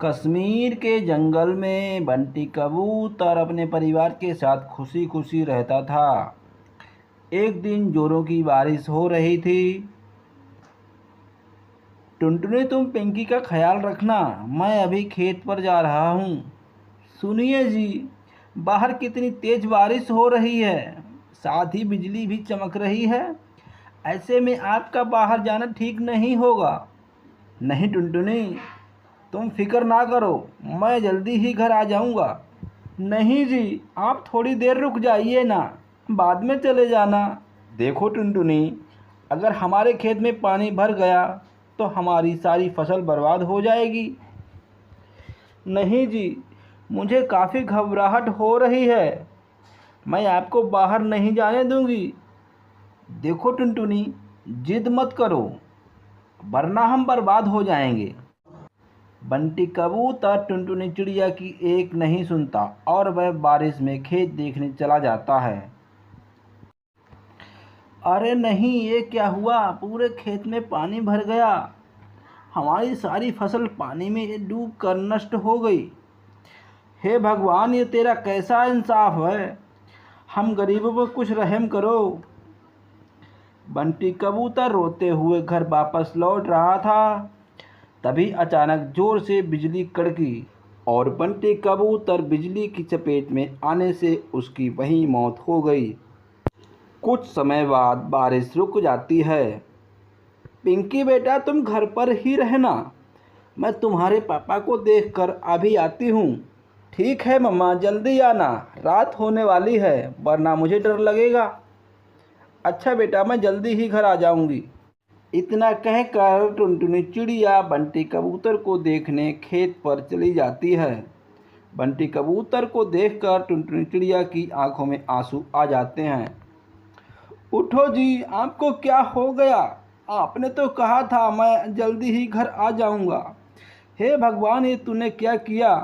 कश्मीर के जंगल में बंटी कबूतर अपने परिवार के साथ खुशी खुशी रहता था। एक दिन जोरों की बारिश हो रही थी। टुनटुनी, तुम पिंकी का ख्याल रखना, मैं अभी खेत पर जा रहा हूँ। सुनिए जी, बाहर कितनी तेज बारिश हो रही है, साथ ही बिजली भी चमक रही है। ऐसे में आपका बाहर जाना ठीक नहीं होगा। नहीं टुनटुनी, तुम फिक्र ना करो, मैं जल्दी ही घर आ जाऊंगा। नहीं जी, आप थोड़ी देर रुक जाइए ना, बाद में चले जाना। देखो टुनटुनी, अगर हमारे खेत में पानी भर गया तो हमारी सारी फसल बर्बाद हो जाएगी। नहीं जी, मुझे काफ़ी घबराहट हो रही है, मैं आपको बाहर नहीं जाने दूंगी। देखो टुनटुनी, जिद मत करो, वरना हम बर्बाद हो जाएंगे। बंटी कबूतर टुनटुनी चिड़िया की एक नहीं सुनता और वह बारिश में खेत देखने चला जाता है। अरे नहीं, ये क्या हुआ, पूरे खेत में पानी भर गया, हमारी सारी फसल पानी में डूब कर नष्ट हो गई। हे भगवान, ये तेरा कैसा इंसाफ है, हम गरीबों पर कुछ रहम करो। बंटी कबूतर रोते हुए घर वापस लौट रहा था। तभी अचानक जोर से बिजली कड़की और बंटी कबूतर बिजली की चपेट में आने से उसकी वहीं मौत हो गई। कुछ समय बाद बारिश रुक जाती है। पिंकी बेटा, तुम घर पर ही रहना, मैं तुम्हारे पापा को देखकर अभी आती हूँ। ठीक है मम्मा, जल्दी आना, रात होने वाली है, वरना मुझे डर लगेगा। अच्छा बेटा, मैं जल्दी ही घर आ जाऊंगी। इतना कहकर टुनटुनी चिड़िया बंटी कबूतर को देखने खेत पर चली जाती है। बंटी कबूतर को देखकर टुनटुनी चिड़िया की आंखों में आंसू आ जाते हैं। उठो जी, आपको क्या हो गया, आपने तो कहा था मैं जल्दी ही घर आ जाऊंगा। हे भगवान, ये तूने क्या किया,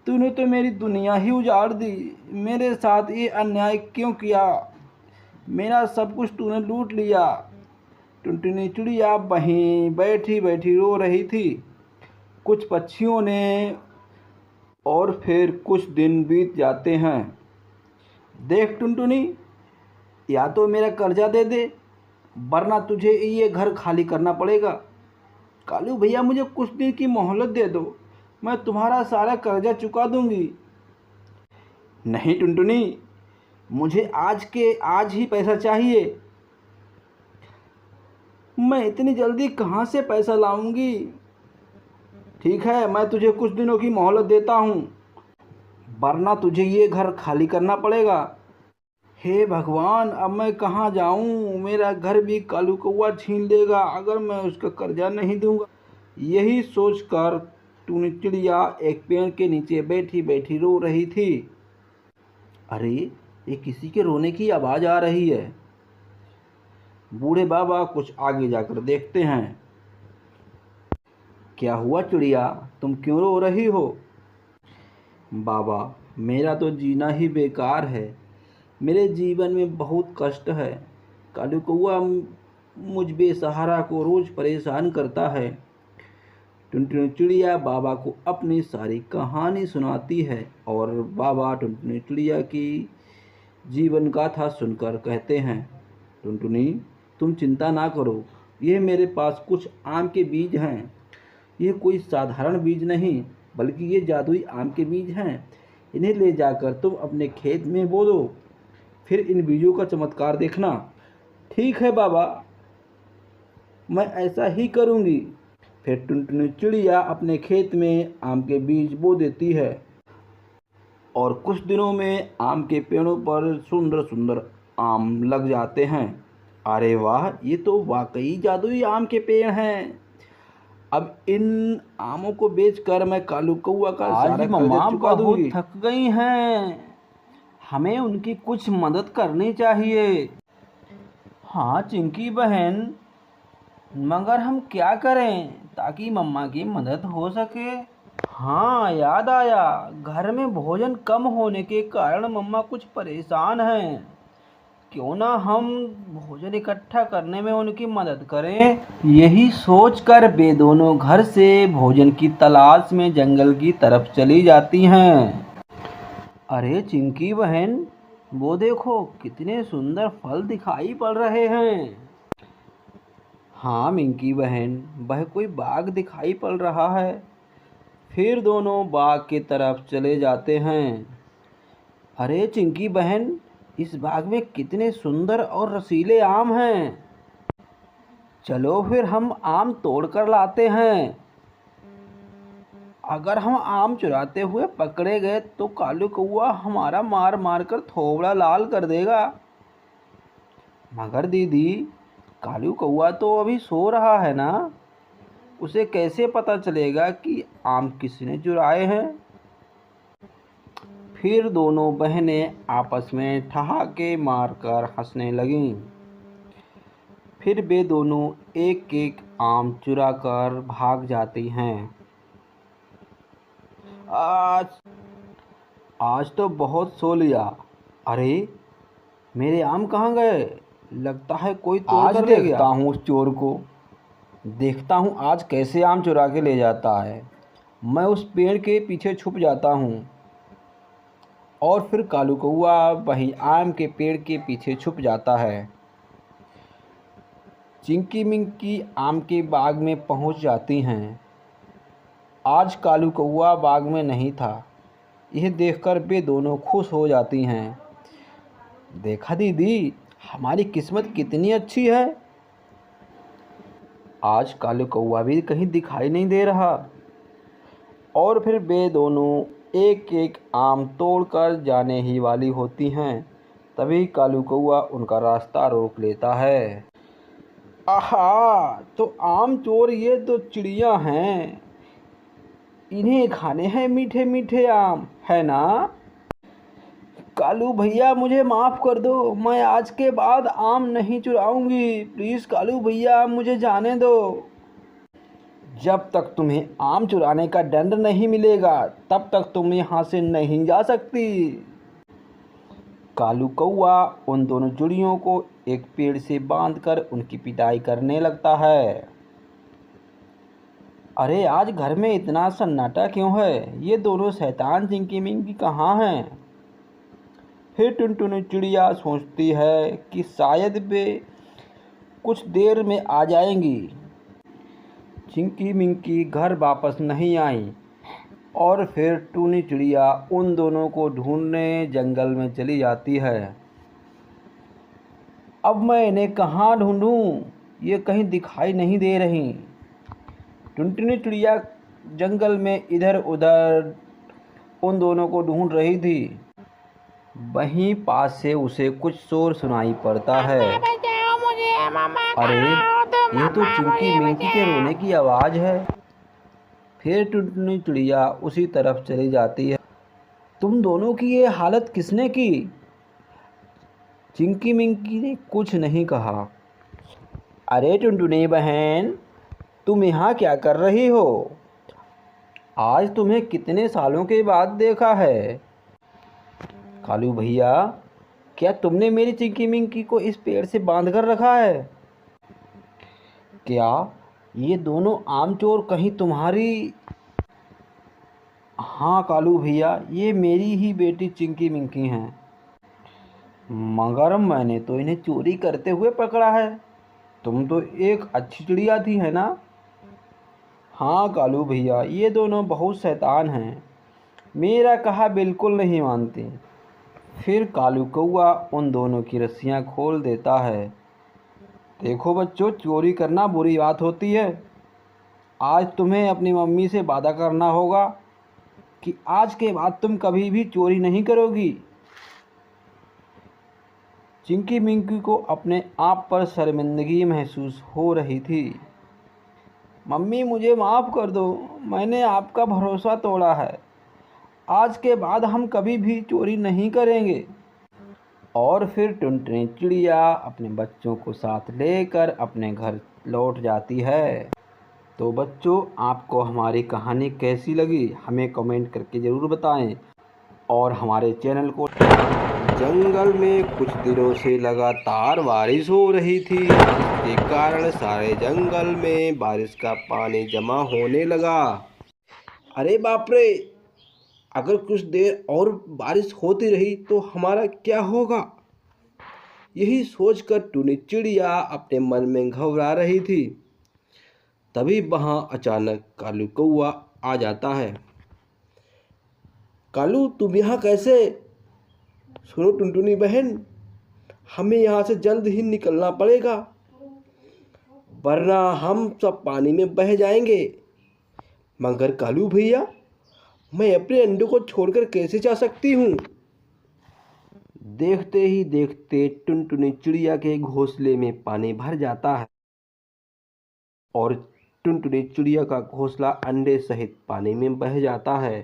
तूने तो मेरी दुनिया ही उजाड़ दी। मेरे साथ ये अन्याय क्यों किया, मेरा सब कुछ तूने लूट लिया। टुनटुनी चिड़िया वहीं बैठी बैठी रो रही थी। कुछ पक्षियों ने और फिर कुछ दिन बीत जाते हैं। देख टुनटुनी, या तो मेरा कर्जा दे दे, वरना तुझे ये घर खाली करना पड़ेगा। कालू भैया, मुझे कुछ दिन की मोहलत दे दो, मैं तुम्हारा सारा कर्जा चुका दूंगी। नहीं टुनटुनी, मुझे आज के आज ही पैसा चाहिए। मैं इतनी जल्दी कहाँ से पैसा लाऊंगी। ठीक है, मैं तुझे कुछ दिनों की मोहलत देता हूँ, वरना तुझे ये घर खाली करना पड़ेगा। हे भगवान, अब मैं कहाँ जाऊँ, मेरा घर भी कालू कौआ छीन लेगा अगर मैं उसका कर्जा नहीं दूंगा। यही सोचकर टुनी चिड़िया एक पेड़ के नीचे बैठी बैठी रो रही थी। अरे, ये किसी के रोने की आवाज़ आ रही है। बूढ़े बाबा कुछ आगे जाकर देखते हैं। क्या हुआ चिड़िया, तुम क्यों रो रही हो? बाबा, मेरा तो जीना ही बेकार है, मेरे जीवन में बहुत कष्ट है। कालू कौआ मुझ बेसहारा को रोज़ परेशान करता है। टुनटुनी चिड़िया बाबा को अपनी सारी कहानी सुनाती है और बाबा टुनटुनी चिड़िया की जीवन गाथा सुनकर कहते हैं, टुनटुनी, तुम चिंता ना करो, ये मेरे पास कुछ आम के बीज हैं। ये कोई साधारण बीज नहीं, बल्कि ये जादुई आम के बीज हैं। इन्हें ले जाकर तुम अपने खेत में बो दो, फिर इन बीजों का चमत्कार देखना। ठीक है बाबा, मैं ऐसा ही करूँगी। फिर टुनटुनी चिड़िया अपने खेत में आम के बीज बो देती है और कुछ दिनों में आम के पेड़ों पर सुंदर सुंदर आम लग जाते हैं। अरे वाह, ये तो वाकई जादुई आम के पेड़ हैं। अब इन आमों को बेचकर मैं कालू कौआ का सारा कर्जा चुका दूंगी। थक गई हैं, हमें उनकी कुछ मदद करनी चाहिए। हाँ चिंकी बहन, मगर हम क्या करें ताकि मम्मा की मदद हो सके? हाँ याद आया, घर में भोजन कम होने के कारण मम्मा कुछ परेशान हैं। क्यों ना हम भोजन इकट्ठा करने में उनकी मदद करें। यही सोचकर वे दोनों घर से भोजन की तलाश में जंगल की तरफ चली जाती हैं। अरे चिंकी बहन, वो देखो कितने सुंदर फल दिखाई पड़ रहे हैं। हाँ मिंकी बहन, वह कोई बाग दिखाई पड़ रहा है। फिर दोनों बाग की तरफ चले जाते हैं। अरे चिंकी बहन, इस बाग में कितने सुंदर और रसीले आम हैं। चलो फिर हम आम तोड़ कर लाते हैं। अगर हम आम चुराते हुए पकड़े गए तो कालू कौआ हमारा मार मार कर थोबड़ा लाल कर देगा। मगर दीदी, कालू कौआ तो अभी सो रहा है ना, उसे कैसे पता चलेगा कि आम किसने चुराए हैं। फिर दोनों बहनें आपस में ठहाके मारकर हंसने लगीं। फिर वे दोनों एक एक आम चुरा कर भाग जाती हैं। आज तो बहुत सो लिया। अरे मेरे आम कहाँ गए? लगता है कोई तोड़ कर ले गया। देखता हूँ उस चोर को, देखता हूँ आज कैसे आम चुरा के ले जाता है। मैं उस पेड़ के पीछे छुप जाता हूँ। और फिर कालू कौआ वहीं आम के पेड़ के पीछे छुप जाता है। चिंकी मिंकी आम के बाग में पहुँच जाती हैं। आज कालू कौआ बाग में नहीं था। यह देखकर वे दोनों खुश हो जाती हैं। देखा दीदी, हमारी किस्मत कितनी अच्छी है। आज कालू कौआ भी कहीं दिखाई नहीं दे रहा। और फिर वे दोनों एक एक आम तोड़कर जाने ही वाली होती हैं। तभी कालू कौआ उनका रास्ता रोक लेता है। आहा, तो आम चोर ये तो चिड़िया हैं, इन्हें खाने हैं मीठे मीठे आम, है ना। कालू भैया मुझे माफ़ कर दो, मैं आज के बाद आम नहीं चुराऊंगी। प्लीज़ कालू भैया मुझे जाने दो। जब तक तुम्हें आम चुराने का दंड नहीं मिलेगा तब तक तुम यहाँ से नहीं जा सकती। कालू कौआ उन दोनों चिड़ियों को एक पेड़ से बांधकर उनकी पिटाई करने लगता है। अरे आज घर में इतना सन्नाटा क्यों है? ये दोनों शैतान चिंकी मिंकी कहाँ हैं? फिर टुनटुनी चिड़िया सोचती है कि शायद वे कुछ देर में आ जाएंगी। चिंकी मिंकी घर वापस नहीं आई और फिर टूनी चिड़िया उन दोनों को ढूंढने जंगल में चली जाती है। अब मैं इन्हें कहाँ ढूंढूं? ये कहीं दिखाई नहीं दे रही। टुनटुनी चिड़िया जंगल में इधर उधर उन दोनों को ढूंढ रही थी। वहीं पास से उसे कुछ शोर सुनाई पड़ता है। अरे ये तो चिंकी मिंकी के रोने की आवाज़ है। फिर टुनटुनी चिड़िया उसी तरफ चली जाती है। तुम दोनों की ये हालत किसने की? चिंकी मिंकी ने कुछ नहीं कहा। अरे टुनटुनी बहन, तुम यहाँ क्या कर रही हो? आज तुम्हें कितने सालों के बाद देखा है। कालू भैया, क्या तुमने मेरी चिंकी मिंकी को इस पेड़ से बांध कर रखा है? क्या ये दोनों आम चोर कहीं तुम्हारी? हाँ कालू भैया, ये मेरी ही बेटी चिंकी मिंकी हैं। मगर मैंने तो इन्हें चोरी करते हुए पकड़ा है। तुम तो एक अच्छी चिड़िया थी, है ना? हाँ कालू भैया, ये दोनों बहुत शैतान हैं, मेरा कहा बिल्कुल नहीं मानते। फिर कालू कौआ उन दोनों की रस्सियाँ खोल देता है। देखो बच्चों, चोरी करना बुरी बात होती है। आज तुम्हें अपनी मम्मी से वादा करना होगा कि आज के बाद तुम कभी भी चोरी नहीं करोगी। चिंकी मिंकी को अपने आप पर शर्मिंदगी महसूस हो रही थी। मम्मी मुझे माफ़ कर दो, मैंने आपका भरोसा तोड़ा है। आज के बाद हम कभी भी चोरी नहीं करेंगे। और फिर टुनटुनी चिड़िया अपने बच्चों को साथ लेकर अपने घर लौट जाती है। तो बच्चों, आपको हमारी कहानी कैसी लगी हमें कमेंट करके ज़रूर बताएं और हमारे चैनल को जंगल में कुछ दिनों से लगातार बारिश हो रही थी, जिसके कारण सारे जंगल में बारिश का पानी जमा होने लगा। अरे बाप रे! अगर कुछ देर और बारिश होती रही तो हमारा क्या होगा? यही सोचकर टूनी चिड़िया अपने मन में घबरा रही थी। तभी वहां अचानक कालू कौआ आ जाता है। कालू, तुम यहाँ कैसे? सुनो टुनटुनी बहन, हमें यहाँ से जल्द ही निकलना पड़ेगा, वरना हम सब पानी में बह जाएंगे। मगर कालू भैया, मैं अपने अंडों को छोड़कर कैसे जा सकती हूँ? देखते ही देखते टुनटुनी चिड़िया के घोंसले में पानी भर जाता है और टुनटुनी चिड़िया का घोंसला अंडे सहित पानी में बह जाता है।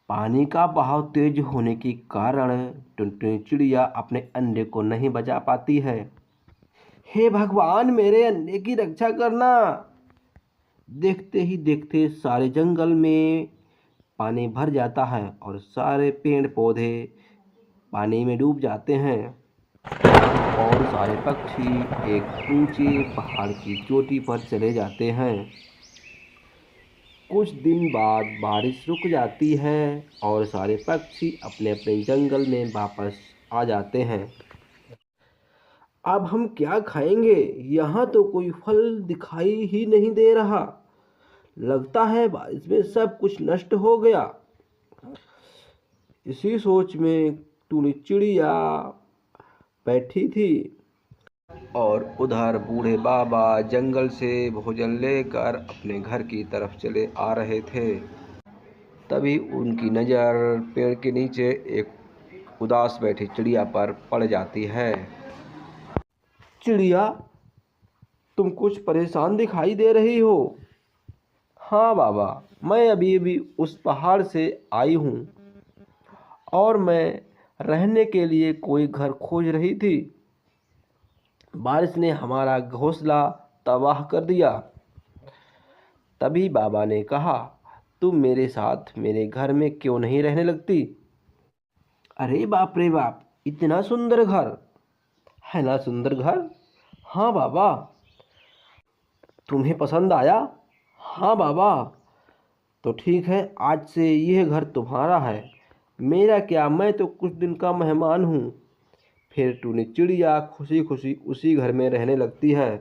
पानी का बहाव तेज होने के कारण टुनटुनी चिड़िया अपने अंडे को नहीं बचा पाती है। हे भगवान, मेरे अंडे की रक्षा करना! देखते ही देखते सारे जंगल में पानी भर जाता है और सारे पेड़ पौधे पानी में डूब जाते हैं और सारे पक्षी एक ऊंचे पहाड़ की चोटी पर चले जाते हैं। कुछ दिन बाद बारिश रुक जाती है और सारे पक्षी अपने अपने जंगल में वापस आ जाते हैं। अब हम क्या खाएंगे? यहाँ तो कोई फल दिखाई ही नहीं दे रहा। लगता है बारिश में सब कुछ नष्ट हो गया। इसी सोच में टूनी चिड़िया बैठी थी और उधर बूढ़े बाबा जंगल से भोजन लेकर अपने घर की तरफ चले आ रहे थे। तभी उनकी नज़र पेड़ के नीचे एक उदास बैठी चिड़िया पर पड़ जाती है। चिड़िया, तुम कुछ परेशान दिखाई दे रही हो। हाँ बाबा, मैं अभी अभी उस पहाड़ से आई हूँ और मैं रहने के लिए कोई घर खोज रही थी। बारिश ने हमारा घोंसला तबाह कर दिया। तभी बाबा ने कहा, तुम मेरे साथ मेरे घर में क्यों नहीं रहने लगती? अरे बाप रे बाप, इतना सुंदर घर है ना? सुंदर घर? हाँ बाबा। तुम्हें पसंद आया? हाँ बाबा। तो ठीक है, आज से यह घर तुम्हारा है। मेरा क्या, मैं तो कुछ दिन का मेहमान हूँ। फिर टूनी चिड़िया खुशी खुशी उसी घर में रहने लगती है।